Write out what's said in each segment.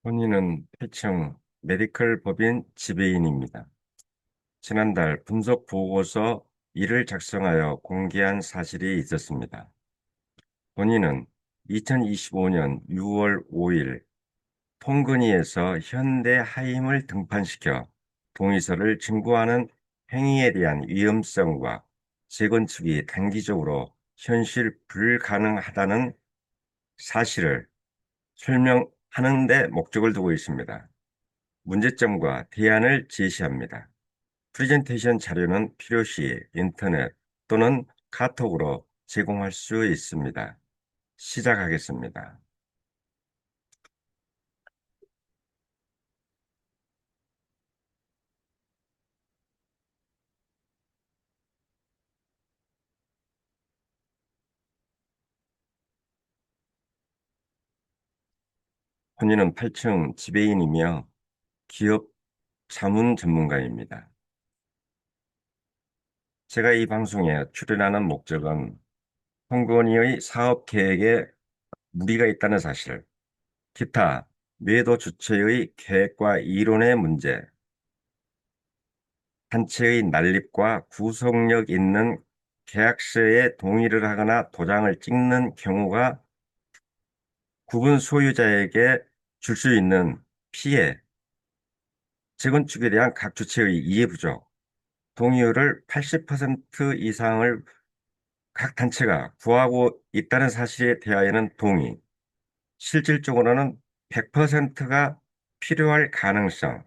본인은 필청 메디컬 법인 지배인입니다. 지난달 분석 보고서 이를 작성하여 공개한 사실이 있었습니다. 본인은 2025년 6월 5일 통근위에서 현대 하임을 등판시켜 동의서를 증거하는 행위에 대한 위험성과 재건축이 단기적으로 현실 불가능하다는 사실을 설명하는 데 목적을 두고 있습니다. 문제점과 대안을 제시합니다. 프레젠테이션 자료는 필요시 인터넷 또는 카톡으로 제공할 수 있습니다. 시작하겠습니다. 본인은 8층 지배인이며 기업 자문 전문가입니다. 제가 이 방송에 출연하는 목적은 홍건희의 사업 계획에 무리가 있다는 사실, 기타 매도 주체의 계획과 이론의 문제, 단체의 난립과 구속력 있는 계약서에 동의를 하거나 도장을 찍는 경우가 구분 소유자에게 줄 수 있는 피해, 재건축에 대한 각 주체의 이해 부족, 동의율을 80% 이상을 각 단체가 구하고 있다는 사실에 대하여는 동의, 실질적으로는 100%가 필요할 가능성,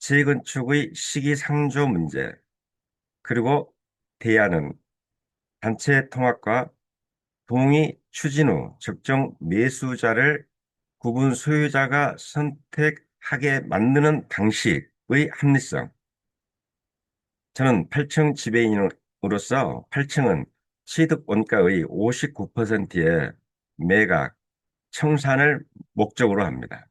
재건축의 시기상조 문제, 그리고 대안은 단체 통합과 동의 추진 후 적정 매수자를 구분 소유자가 선택하게 만드는 방식의 합리성. 저는 8층 지배인으로서 8층은 취득 원가의 59%의 매각, 청산을 목적으로 합니다.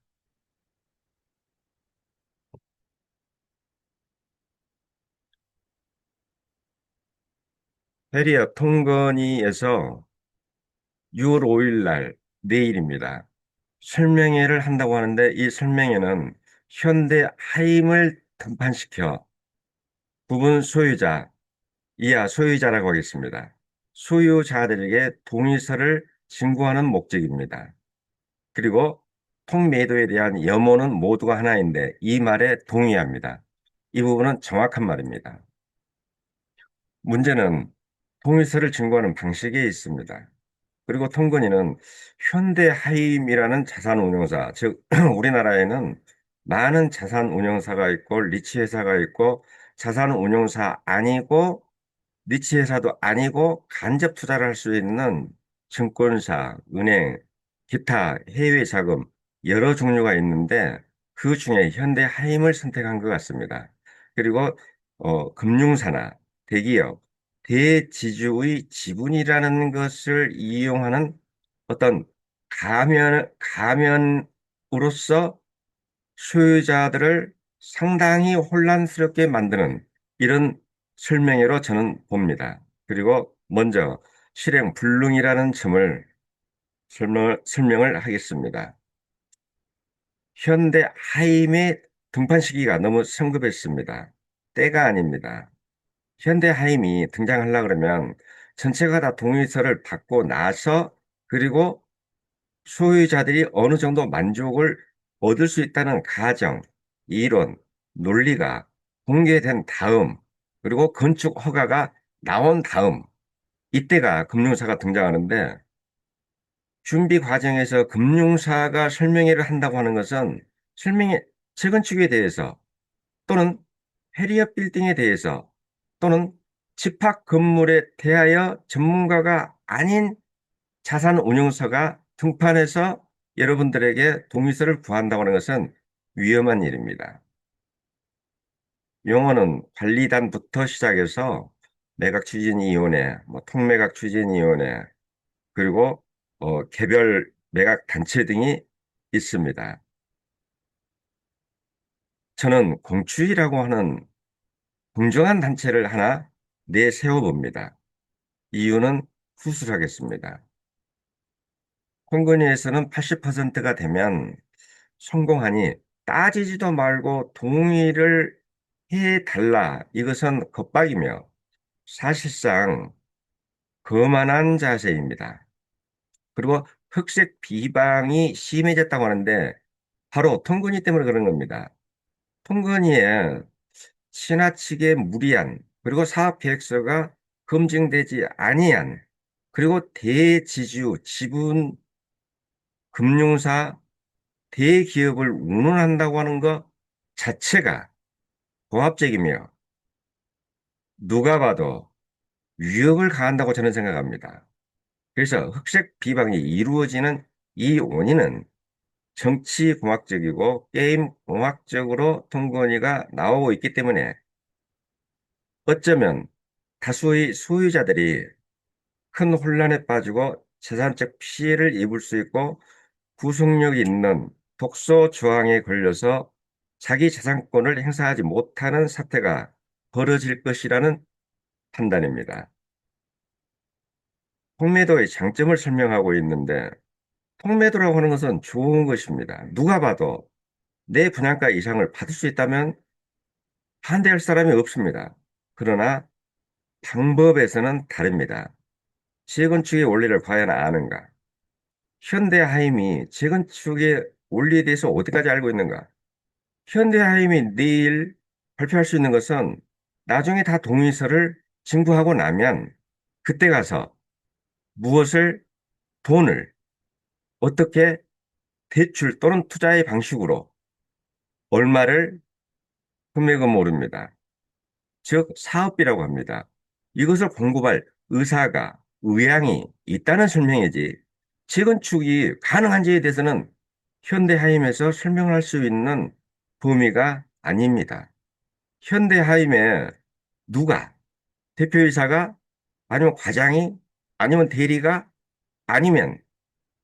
해리어 통건위에서 6월 5일 날 내일입니다. 설명회를 한다고 하는데 이 설명회는 현대 하임을 등판시켜 부분 소유자, 이하 소유자라고 하겠습니다. 소유자들에게 동의서를 신고하는 목적입니다. 그리고 통매도에 대한 염원은 모두가 하나인데 이 말에 동의합니다. 이 부분은 정확한 말입니다. 문제는 동의서를 신고하는 방식에 있습니다. 그리고 통근위는 현대하임이라는 자산운용사, 즉 우리나라에는 많은 자산운용사가 있고 리츠회사가 있고 자산운용사 아니고 리츠회사도 아니고 간접 투자를 할 수 있는 증권사, 은행, 기타 해외 자금 여러 종류가 있는데 그 중에 현대하임을 선택한 것 같습니다. 그리고 금융사나 대기업, 대지주의 지분이라는 것을 이용하는 어떤 가면으로서 소유자들을 상당히 혼란스럽게 만드는 이런 설명회로 저는 봅니다. 그리고 먼저 실행 불능이라는 점을 설명을 하겠습니다. 현대 하임의 등판 시기가 너무 성급했습니다. 때가 아닙니다. 현대 하임이 등장하려고 그러면 전체가 다 동의서를 받고 나서 그리고 소유자들이 어느 정도 만족을 얻을 수 있다는 가정, 이론, 논리가 공개된 다음, 그리고 건축 허가가 나온 다음, 이때가 금융사가 등장하는데, 준비 과정에서 금융사가 설명회를 한다고 하는 것은 설명회, 재건축에 대해서 또는 해리어 빌딩에 대해서 또는 집합 건물에 대하여 전문가가 아닌 자산운용사가 등판해서 여러분들에게 동의서를 구한다고 하는 것은 위험한 일입니다. 용어는 관리단부터 시작해서 매각추진위원회, 통매각추진위원회, 그리고 개별 매각 단체 등이 있습니다. 저는 공추위라고 하는 공정한 단체를 하나 내세워 봅니다. 이유는 후술하겠습니다. 홍건희에서는 80%가 되면 성공하니 따지지도 말고 동의를 해달라. 이것은 겁박이며 사실상 거만한 자세입니다. 그리고 흑색 비방이 심해졌다고 하는데 바로 통근위 때문에 그런 겁니다. 통근위에 지나치게 무리한 그리고 사업 계획서가 검증되지 아니한 그리고 대지주 지분 금융사 대기업을 운운한다고 하는 것 자체가 고압적이며 누가 봐도 위협을 가한다고 저는 생각합니다. 그래서 흑색 비방이 이루어지는 이 원인은 정치공학적이고 게임공학적으로 통건위가 나오고 있기 때문에 어쩌면 다수의 소유자들이 큰 혼란에 빠지고 재산적 피해를 입을 수 있고 구속력 있는 독소 조항에 걸려서 자기 재산권을 행사하지 못하는 사태가 벌어질 것이라는 판단입니다. 통매도의 장점을 설명하고 있는데 통매도라고 하는 것은 좋은 것입니다. 누가 봐도 내 분양가 이상을 받을 수 있다면 반대할 사람이 없습니다. 그러나 방법에서는 다릅니다. 재건축의 원리를 과연 아는가? 현대하임이 재건축의 원리에 대해서 어디까지 알고 있는가? 현대하임이 내일 발표할 수 있는 것은 나중에 다 동의서를 진구하고 나면 그때 가서 무엇을 돈을 어떻게 대출 또는 투자의 방식으로 얼마를 금액은 모릅니다. 즉 사업비라고 합니다. 이것을 공급할 의사가 의향이 있다는 설명이지 재건축이 가능한지에 대해서는 현대하임에서 설명할 수 있는 범위가 아닙니다. 현대하임에 누가 대표이사가 아니면 과장이 아니면 대리가 아니면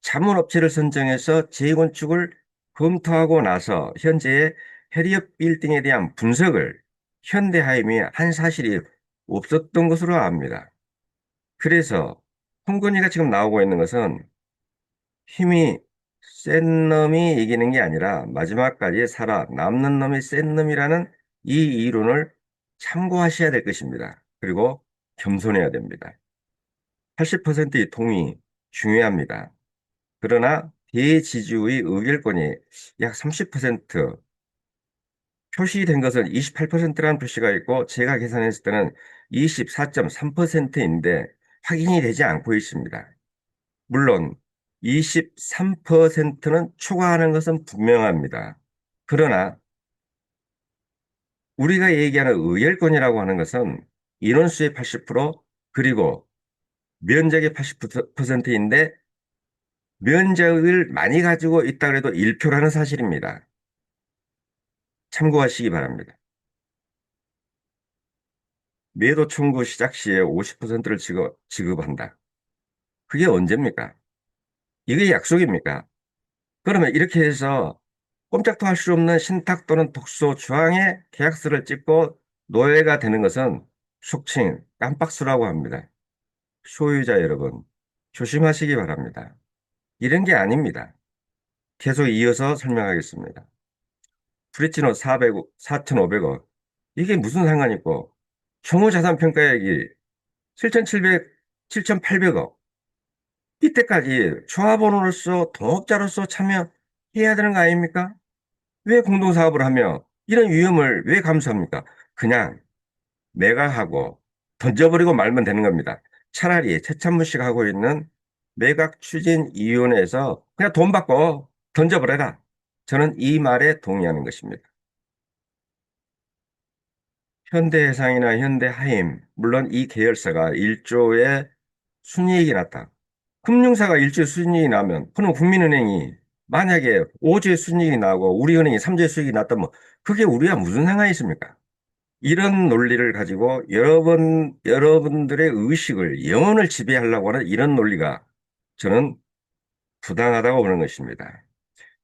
자문업체를 선정해서 재건축을 검토하고 나서 현재의 해리업 빌딩에 대한 분석을 현대하임이 한 사실이 없었던 것으로 압니다. 그래서 홍건희가 지금 나오고 있는 것은 힘이 센 놈이 이기는 게 아니라 마지막까지 살아 남는 놈이 센 놈이라는 이 이론을 참고하셔야 될 것입니다. 그리고 겸손해야 됩니다. 80%의 동의 중요합니다. 그러나 대지주의 의결권이 약 30% 표시된 것은 28%라는 표시가 있고 제가 계산했을 때는 24.3%인데 확인이 되지 않고 있습니다. 물론 23%는 초과하는 것은 분명합니다. 그러나 우리가 얘기하는 의결권이라고 하는 것은 인원수의 80% 그리고 면적의 80%인데 면적을 많이 가지고 있다 그래도 1표라는 사실입니다. 참고하시기 바랍니다. 매도 청구 시작 시에 50%를 지급한다. 그게 언제입니까? 이게 약속입니까? 그러면 이렇게 해서 꼼짝도 할 수 없는 신탁 또는 독소 조항의 계약서를 찍고 노예가 되는 것은 속칭 깜박수라고 합니다. 소유자 여러분, 조심하시기 바랍니다. 이런 게 아닙니다. 계속 이어서 설명하겠습니다. 프리치노 400억, 4,500억. 이게 무슨 상관이 있고, 총무자산평가액이 7,700, 7,800억. 이때까지 조합원으로서 동업자로서 참여해야 되는 거 아닙니까? 왜 공동사업을 하며 이런 위험을 왜 감수합니까? 그냥 내가 하고 던져버리고 말면 되는 겁니다. 차라리 최찬문 씨가 하고 있는 매각추진위원회에서 그냥 돈 받고 던져버려라. 저는 이 말에 동의하는 것입니다. 현대해상이나 현대하임, 물론 이 계열사가 1조의 순이익이 났다. 금융사가 1조의 순이익이 나면, 그럼 국민은행이 만약에 5조의 순이익이 나고 우리은행이 3조의 수익이 났다면, 그게 우리와 무슨 상관이 있습니까? 이런 논리를 가지고 여러분들의 의식을, 영혼을 지배하려고 하는 이런 논리가 저는 부당하다고 보는 것입니다.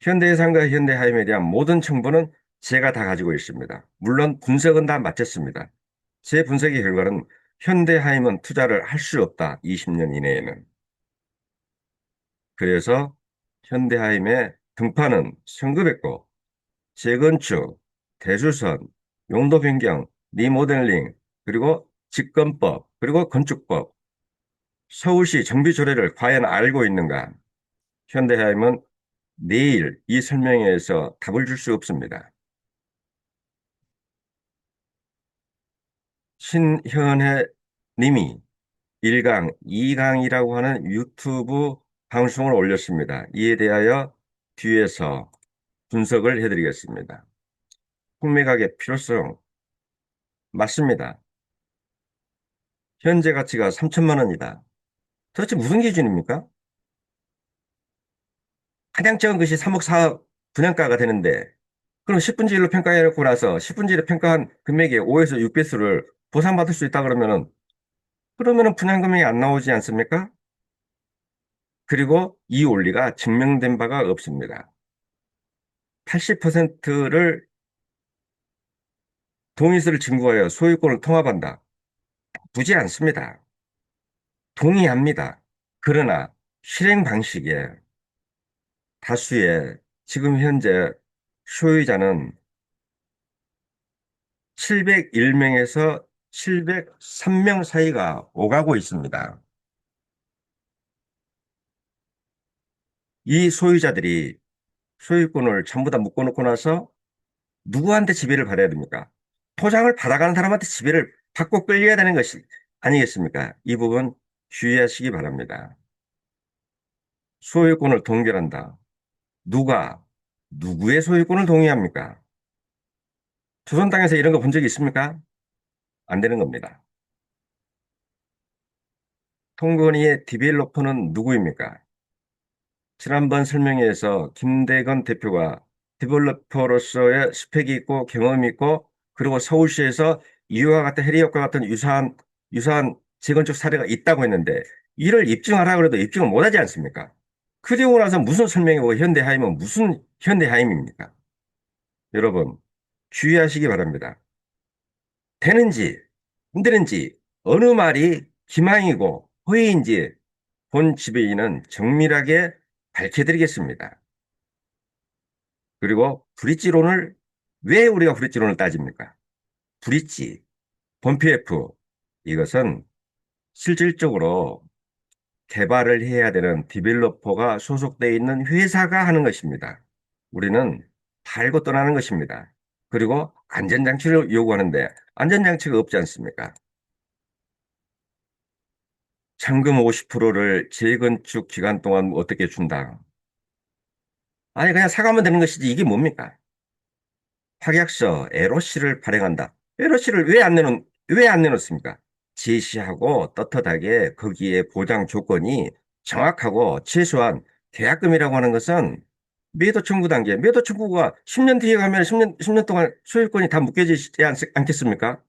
현대해상과 현대하임에 대한 모든 정보는 제가 다 가지고 있습니다. 물론 분석은 다 마쳤습니다. 제 분석의 결과는 현대하임은 투자를 할 수 없다. 20년 이내에는. 그래서 현대하임에 등판은 성급했고 재건축, 대수선, 용도 변경, 리모델링, 그리고 집권법, 그리고 건축법, 서울시 정비 조례를 과연 알고 있는가? 현대해임은 내일 이 설명회에서 답을 줄 수 없습니다. 신현혜 님이 1강, 2강이라고 하는 유튜브 방송을 올렸습니다. 이에 대하여 뒤에서 분석을 해드리겠습니다. 풍매각의 필요성, 맞습니다. 현재 가치가 3천만 원이다. 도대체 무슨 기준입니까? 가장 적은 것이 3억 4억 분양가가 되는데, 그럼 10분지 1로 평가해놓고 나서 10분지 1로 평가한 금액의 5에서 6배수를 보상받을 수 있다 그러면은 분양금액이 안 나오지 않습니까? 그리고 이 원리가 증명된 바가 없습니다. 80%를 동의서를 증거하여 소유권을 통합한다. 부지 않습니다. 동의합니다. 그러나 실행 방식에 다수의 지금 현재 소유자는 701명에서 703명 사이가 오가고 있습니다. 이 소유자들이 소유권을 전부 다 묶어놓고 나서 누구한테 지배를 받아야 됩니까? 토장을 받아가는 사람한테 지배를 받고 끌려야 되는 것이 아니겠습니까? 이 부분 주의하시기 바랍니다. 소유권을 동결한다. 누가 누구의 소유권을 동의합니까? 조선 땅에서 이런 거 본 적이 있습니까? 안 되는 겁니다. 통건이의 디벨로퍼는 누구입니까? 지난번 설명회에서 김대건 대표가 디벨로퍼로서의 스펙이 있고 경험이 있고 그리고 서울시에서 이와 같은 해리역과 같은 유사한 재건축 사례가 있다고 했는데 이를 입증하라 그래도 입증을 못하지 않습니까? 그리고 나서 무슨 설명이고 현대하임은 무슨 현대하임입니까? 여러분 주의하시기 바랍니다. 되는지 안 되는지 어느 말이 기망이고 허위인지 본 지배인은 정밀하게 밝혀드리겠습니다. 그리고 브릿지론을 왜 우리가 브릿지론을 따집니까? 브릿지, 범피F 이것은 실질적으로 개발을 해야 되는 디벨로퍼가 소속되어 있는 회사가 하는 것입니다. 우리는 팔고 떠나는 것입니다. 그리고 안전장치를 요구하는데 안전장치가 없지 않습니까? 잔금 50%를 재건축 기간 동안 어떻게 준다? 아니 그냥 사가면 되는 것이지 이게 뭡니까? 확약서 LOC를 발행한다. LOC를 왜 안 내놓습니까? 제시하고 떳떳하게 거기에 보장 조건이 정확하고 최소한 계약금이라고 하는 것은 매도 청구 단계, 매도 청구가 10년 뒤에 가면 10년 동안 소유권이 다 묶여지지 않겠습니까?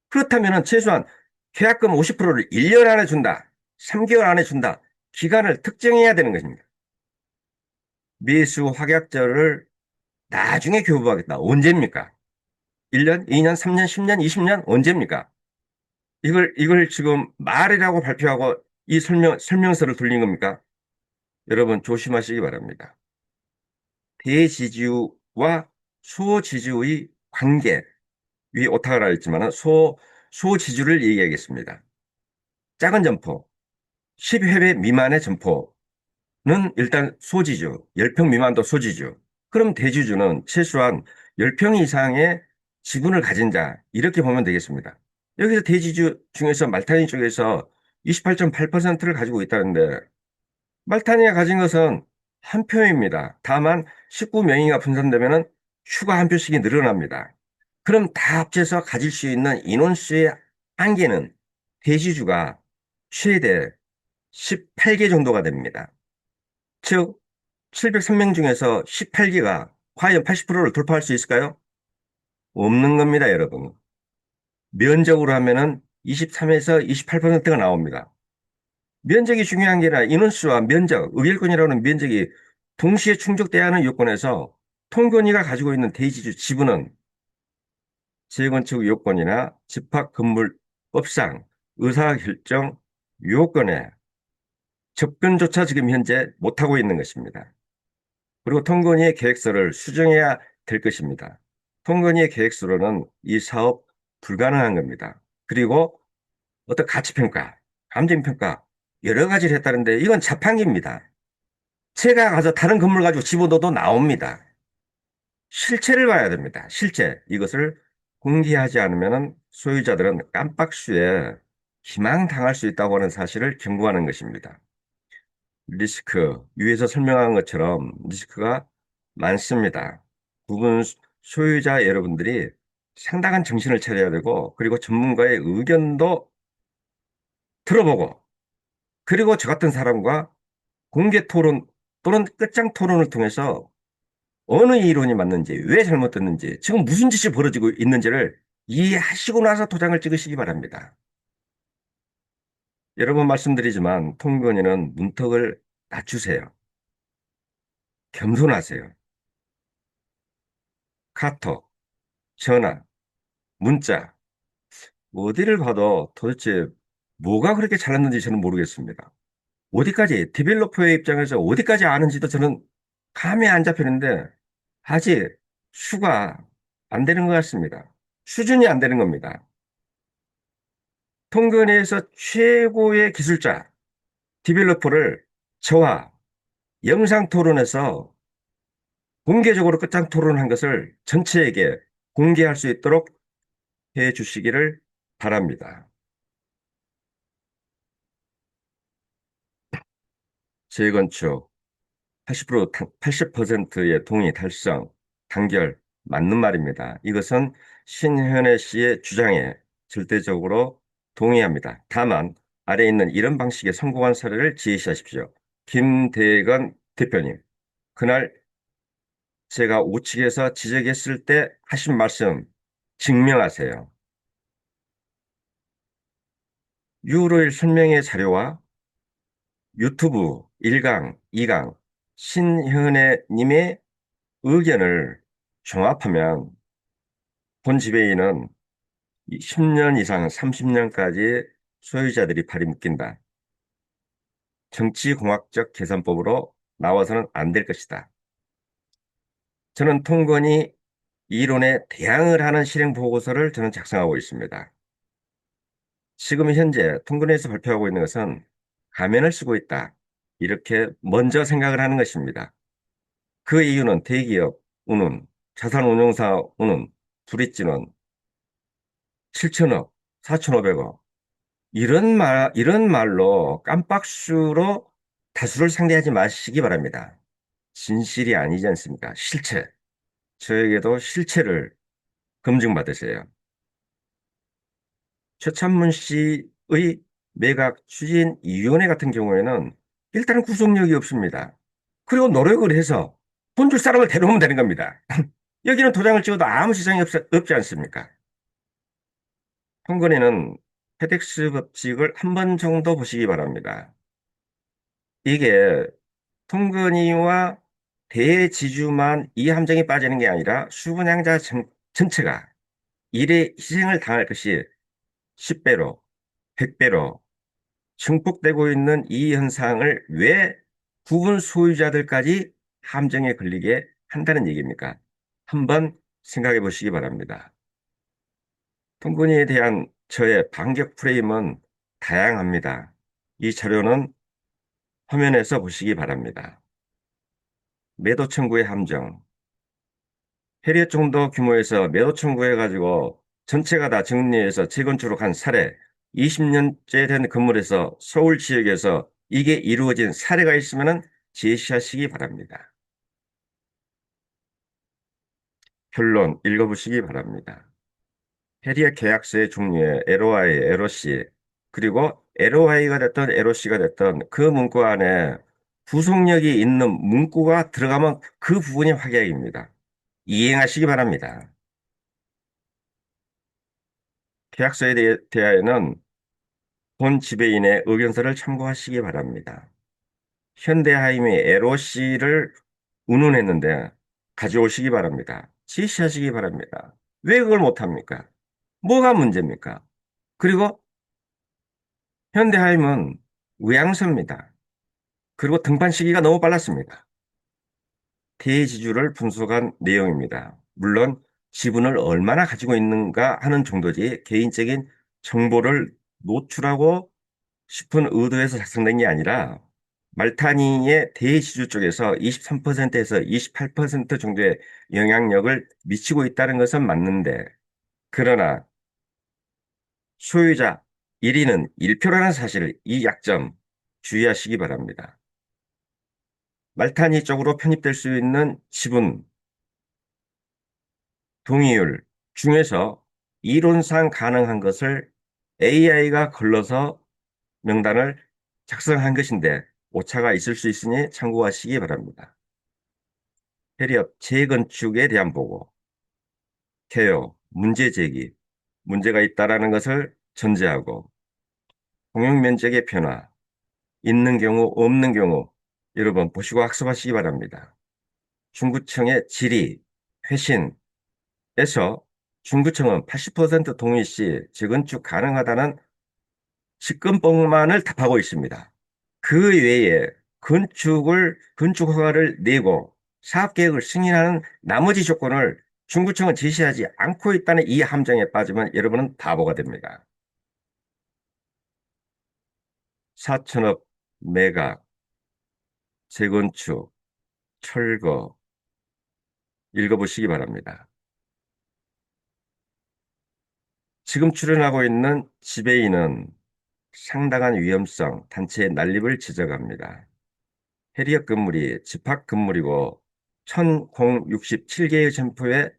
그렇다면 최소한 계약금 50%를 1년 안에 준다. 3개월 안에 준다. 기간을 특정해야 되는 것입니다. 매수 확약자를 나중에 교부하겠다. 언제입니까? 1년, 2년, 3년, 10년, 20년? 언제입니까? 이걸 지금 말이라고 발표하고 이 설명서를 돌린 겁니까? 여러분 조심하시기 바랍니다. 대지주와 소지주의 관계, 위 오타가 있지만 소지주를 얘기하겠습니다. 작은 점포, 10회배 미만의 점포는 일단 소지주, 10평 미만도 소지주. 그럼 대지주는 최소한 10평 이상의 지분을 가진 자, 이렇게 보면 되겠습니다. 여기서 대지주 중에서 말타니 쪽에서 28.8%를 가지고 있다는데, 말타니가 가진 것은 한 표입니다. 다만 19명이가 분산되면 추가 한 표씩이 늘어납니다. 그럼 다 합쳐서 가질 수 있는 인원수의 한계는 대지주가 최대 18개 정도가 됩니다. 즉, 703명 중에서 18개가 과연 80%를 돌파할 수 있을까요? 없는 겁니다, 여러분. 면적으로 하면은 23에서 28%가 나옵니다. 면적이 중요한 게 아니라 인원수와 면적, 의결권이라는 면적이 동시에 충족돼야 하는 요건에서 통건위가 가지고 있는 대지주 지분은 재건축 요건이나 집합건물법상 의사결정 요건에 접근조차 지금 현재 못하고 있는 것입니다. 그리고 통건위의 계획서를 수정해야 될 것입니다. 통건위의 계획서로는 이 사업 불가능한 겁니다. 그리고 어떤 가치평가, 감정평가 여러 가지를 했다는데 이건 자판기입니다. 제가 가서 다른 건물 가지고 집어넣어도 나옵니다. 실체를 봐야 됩니다. 실체. 이것을 공개하지 않으면 소유자들은 깜박수에 희망당할 수 있다고 하는 사실을 경고하는 것입니다. 리스크, 위에서 설명한 것처럼 리스크가 많습니다. 부분 소유자 여러분들이 상당한 정신을 차려야 되고, 그리고 전문가의 의견도 들어보고, 그리고 저 같은 사람과 공개 토론 또는 끝장 토론을 통해서 어느 이론이 맞는지, 왜 잘못됐는지, 지금 무슨 짓이 벌어지고 있는지를 이해하시고 나서 도장을 찍으시기 바랍니다. 여러 번 말씀드리지만 통건위는 문턱을 낮추세요. 겸손하세요. 카톡, 전화, 문자, 어디를 봐도 도대체 뭐가 그렇게 잘났는지 저는 모르겠습니다. 어디까지, 디벨로퍼의 입장에서 어디까지 아는지도 저는 감이 안 잡히는데 아직 수가 안 되는 것 같습니다. 수준이 안 되는 겁니다. 통근위에서 최고의 기술자, 디벨로퍼를 저와 영상 토론에서 공개적으로 끝장 토론한 것을 전체에게 공개할 수 있도록 해 주시기를 바랍니다. 재건축 80%의 동의 달성, 단결, 맞는 말입니다. 이것은 신현애 씨의 주장에 절대적으로 동의합니다. 다만, 아래에 있는 이런 방식의 성공한 사례를 제시하십시오. 김대건 대표님, 그날 제가 우측에서 지적했을 때 하신 말씀 증명하세요. 유로일 설명의 자료와 유튜브 1강, 2강, 신현애 님의 의견을 종합하면 본 지배인은 10년 이상 30년까지 소유자들이 발이 묶인다. 정치공학적 계산법으로 나와서는 안 될 것이다. 저는 통건이 이론에 대항을 하는 실행 보고서를 저는 작성하고 있습니다. 지금 현재 통근에서 발표하고 있는 것은 가면을 쓰고 있다. 이렇게 먼저 생각을 하는 것입니다. 그 이유는 대기업 운운, 자산운용사 운운, 브릿지는 7천억, 4,500억. 이런 말로 깜박수로 다수를 상대하지 마시기 바랍니다. 진실이 아니지 않습니까? 실체. 저에게도 실체를 검증받으세요. 최찬문 씨의 매각 추진위원회 같은 경우에는 일단은 구속력이 없습니다. 그리고 노력을 해서 돈 줄 사람을 데려오면 되는 겁니다. 여기는 도장을 찍어도 아무 지장이 없지 않습니까? 홍건희는 페덱스 법칙을 한 번 정도 보시기 바랍니다. 이게 통근위와 대지주만 이 함정에 빠지는 게 아니라 수분양자 전체가 일의 희생을 당할 것이 10배로, 100배로 증폭되고 있는 이 현상을 왜 부분 소유자들까지 함정에 걸리게 한다는 얘기입니까? 한번 생각해 보시기 바랍니다. 통근위에 대한 저의 반격 프레임은 다양합니다. 이 자료는 화면에서 보시기 바랍니다. 매도 청구의 함정. 해리어 정도 규모에서 매도 청구해가지고 전체가 다 정리해서 재건축을 한 사례, 20년째 된 건물에서 서울 지역에서 이게 이루어진 사례가 있으면 제시하시기 바랍니다. 결론 읽어보시기 바랍니다. 해리어 계약서의 종류에 LOI, LOC, 그리고 LOI가 됐던 LOC가 됐던 그 문구 안에 부속력이 있는 문구가 들어가면 그 부분이 확약입니다. 이행하시기 바랍니다. 계약서에 대하여는 본 지배인의 의견서를 참고하시기 바랍니다. 현대하임이 LOC를 운운했는데 가져오시기 바랍니다. 지시하시기 바랍니다. 왜 그걸 못합니까? 뭐가 문제입니까? 그리고 현대하임은 의향서입니다. 그리고 등판 시기가 너무 빨랐습니다. 대지주를 분석한 내용입니다. 물론 지분을 얼마나 가지고 있는가 하는 정도지 개인적인 정보를 노출하고 싶은 의도에서 작성된 게 아니라 말타니의 대지주 쪽에서 23%에서 28% 정도의 영향력을 미치고 있다는 것은 맞는데, 그러나 소유자 1위는 1표라는 사실, 이 약점 주의하시기 바랍니다. 말타니 쪽으로 편입될 수 있는 지분 동의율 중에서 이론상 가능한 것을 AI가 걸러서 명단을 작성한 것인데 오차가 있을 수 있으니 참고하시기 바랍니다. 해리업 재건축에 대한 보고, 개요, 문제 제기, 문제가 있다라는 것을 전제하고, 공용 면적의 변화, 있는 경우, 없는 경우, 여러분 보시고 학습하시기 바랍니다. 중구청의 질의, 회신에서 중구청은 80% 동의 시 재건축 가능하다는 집권법만을 답하고 있습니다. 그 외에 건축 허가를 내고 사업계획을 승인하는 나머지 조건을 중구청은 제시하지 않고 있다는 이 함정에 빠지면 여러분은 바보가 됩니다. 4천억 매각, 재건축, 철거 읽어보시기 바랍니다. 지금 출연하고 있는 지배인은 상당한 위험성, 단체의 난립을 지적합니다. 해리업 건물이 집합 건물이고 1067개의 점포에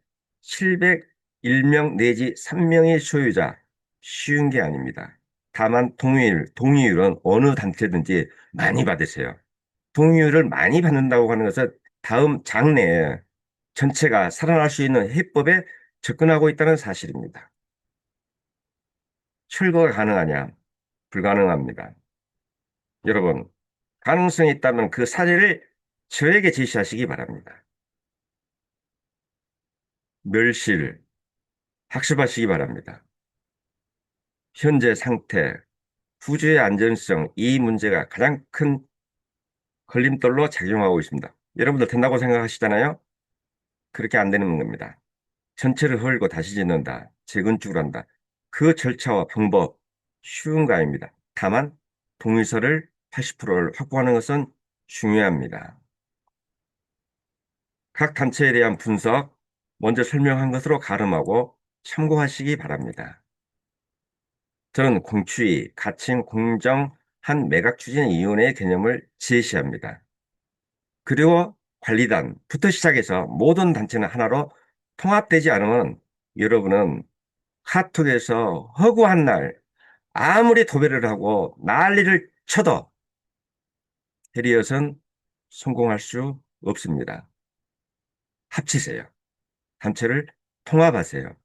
701명 내지 3명의 소유자, 쉬운 게 아닙니다. 다만 동의율은 어느 단체든지 많이 받으세요. 동의율을 많이 받는다고 하는 것은 다음 장래에 전체가 살아날 수 있는 해법에 접근하고 있다는 사실입니다. 철거가 가능하냐? 불가능합니다. 여러분, 가능성이 있다면 그 사례를 저에게 제시하시기 바랍니다. 멸실, 학습하시기 바랍니다. 현재 상태, 후주의 안전성, 이 문제가 가장 큰 걸림돌로 작용하고 있습니다. 여러분들 된다고 생각하시잖아요? 그렇게 안 되는 겁니다. 전체를 헐고 다시 짓는다, 재건축을 한다. 그 절차와 방법, 쉬운 거 아닙니다. 다만, 동의서를 80%를 확보하는 것은 중요합니다. 각 단체에 대한 분석, 먼저 설명한 것으로 가름하고 참고하시기 바랍니다. 저는 공추위, 가칭 공정한 매각추진위원회의 개념을 제시합니다. 그리고 관리단부터 시작해서 모든 단체는 하나로 통합되지 않으면 여러분은 카톡에서 허구한 날 아무리 도배를 하고 난리를 쳐도 해리엇은 성공할 수 없습니다. 합치세요. 단체를 통합하세요.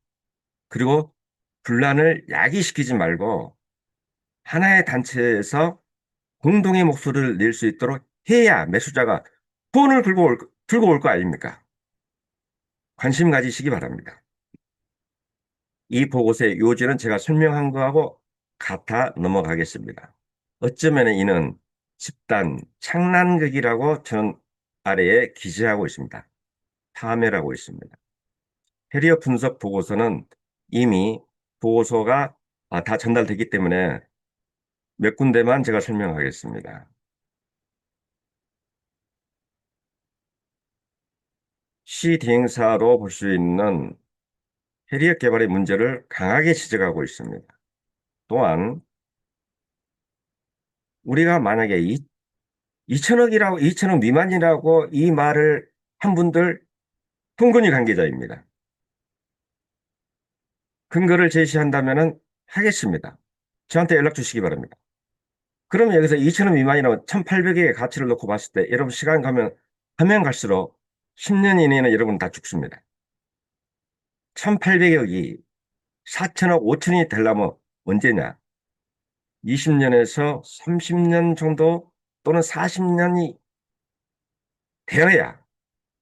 그리고 분란을 야기시키지 말고 하나의 단체에서 공동의 목소리를 낼 수 있도록 해야 매수자가 돈을 들고 올 거 아닙니까? 관심 가지시기 바랍니다. 이 보고서의 요지는 제가 설명한 거하고 같아 넘어가겠습니다. 어쩌면 이는 집단 창난극이라고 전 아래에 기재하고 있습니다. 파멸하고 있습니다. 해리어 분석 보고서는 이미 보고서가 다 전달되기 때문에 몇 군데만 제가 설명하겠습니다. 시대행사로 볼 수 있는 해리어 개발의 문제를 강하게 지적하고 있습니다. 또한 우리가 만약에 2천억 미만이라고 이 말을 한 분들 흥건히 관계자입니다. 근거를 제시한다면 하겠습니다. 저한테 연락 주시기 바랍니다. 그러면 여기서 2천억 미만이라면 1,800억의 가치를 놓고 봤을 때 여러분 시간 가면 갈수록 10년 이내에는 여러분 다 죽습니다. 1,800억이 4천억, 5천이 되려면 언제냐? 20년에서 30년 정도 또는 40년이 되어야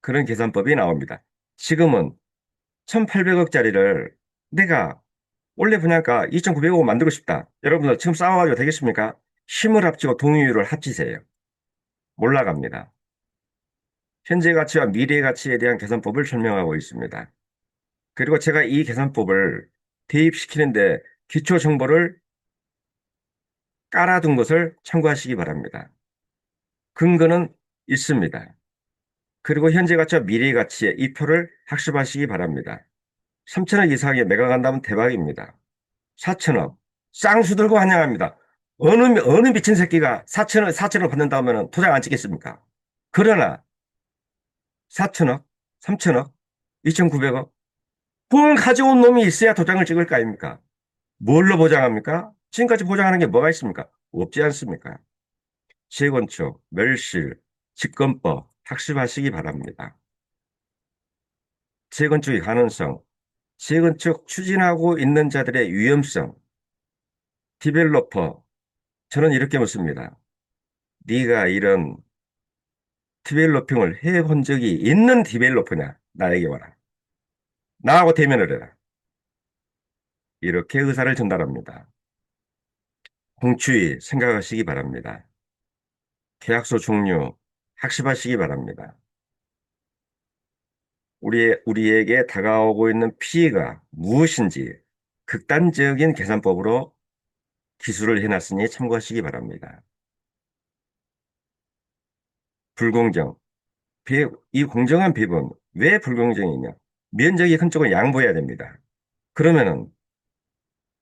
그런 계산법이 나옵니다. 지금은 1,800억짜리를 내가 원래 분양가 2,900억 만들고 싶다. 여러분들 지금 싸워가지고 되겠습니까? 힘을 합치고 동의율을 합치세요. 올라갑니다. 현재 가치와 미래 가치에 대한 계산법을 설명하고 있습니다. 그리고 제가 이 계산법을 대입시키는데 기초 정보를 깔아둔 것을 참고하시기 바랍니다. 근거는 있습니다. 그리고 현재 가치와 미래 가치의 이 표를 학습하시기 바랍니다. 3천억 이상의 매각한다면 대박입니다. 4천억. 쌍수 들고 환영합니다. 어느 미친 새끼가 4천억 받는다 하면 도장 안 찍겠습니까? 그러나 4천억, 3천억, 2,900억. 돈 가져온 놈이 있어야 도장을 찍을 거 아닙니까? 뭘로 보장합니까? 지금까지 보장하는 게 뭐가 있습니까? 없지 않습니까? 재건축, 멸실, 집권법 학습하시기 바랍니다. 재건축의 가능성, 재건축 추진하고 있는 자들의 위험성, 디벨로퍼, 저는 이렇게 묻습니다. 네가 이런 디벨로핑을 해본 적이 있는 디벨로퍼냐? 나에게 와라. 나하고 대면을 해라. 이렇게 의사를 전달합니다. 공추위 생각하시기 바랍니다. 계약서 종류 학습하시기 바랍니다. 우리에게 다가오고 있는 피해가 무엇인지 극단적인 계산법으로 기술을 해놨으니 참고하시기 바랍니다. 불공정. 이 공정한 비분, 왜 불공정이냐? 면적이 큰 쪽은 양보해야 됩니다. 그러면은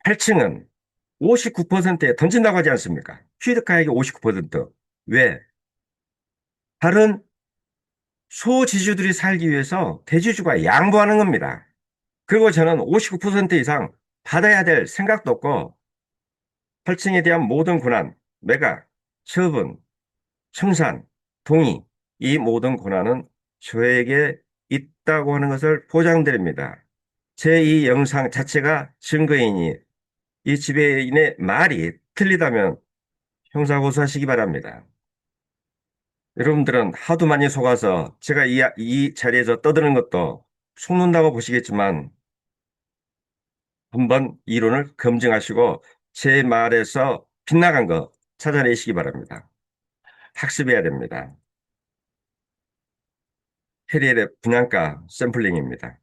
8층은 59%에 던진다고 하지 않습니까? 취득가액이 59%. 왜? 다른 소지주들이 살기 위해서 대지주가 양보하는 겁니다. 그리고 저는 59% 이상 받아야 될 생각도 없고 8층에 대한 모든 권한, 매각, 처분, 청산, 동의, 이 모든 권한은 저에게 있다고 하는 것을 보장드립니다. 제 이 영상 자체가 증거이니 이 지배인의 말이 틀리다면 형사고소하시기 바랍니다. 여러분들은 하도 많이 속아서 제가 이 자리에서 떠드는 것도 속는다고 보시겠지만 한번 이론을 검증하시고 제 말에서 빗나간 거 찾아내시기 바랍니다. 학습해야 됩니다. 해리의 분양가 샘플링입니다.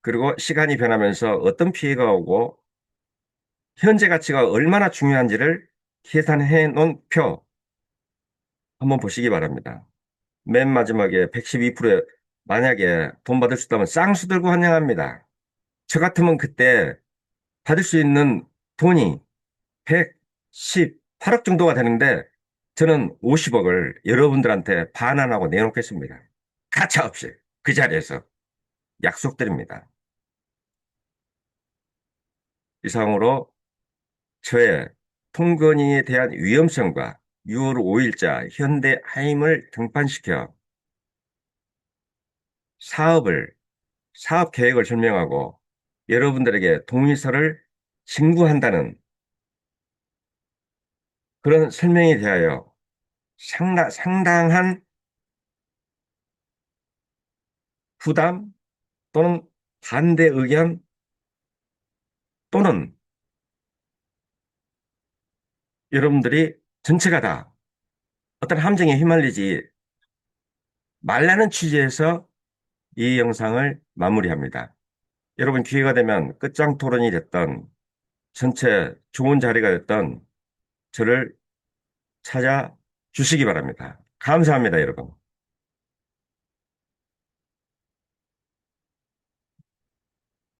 그리고 시간이 변하면서 어떤 피해가 오고 현재 가치가 얼마나 중요한지를 계산해 놓은 표 한번 보시기 바랍니다. 맨 마지막에 112%에 만약에 돈 받을 수 있다면 쌍수 들고 환영합니다. 저 같으면 그때 받을 수 있는 돈이 118억 정도가 되는데 저는 50억을 여러분들한테 반환하고 내놓겠습니다. 가차없이 그 자리에서 약속드립니다. 이상으로 저의 통건이에 대한 위험성과 6월 5일자 현대하임을 등판시켜 사업을, 사업 계획을 설명하고 여러분들에게 동의서를 신고한다는 그런 설명에 대하여 상당한 부담 또는 반대 의견 또는 여러분들이 전체가 다 어떤 함정에 휘말리지 말라는 취지에서 이 영상을 마무리합니다. 여러분 기회가 되면 끝장 토론이 됐던 전체 좋은 자리가 됐던 저를 찾아주시기 바랍니다. 감사합니다, 여러분.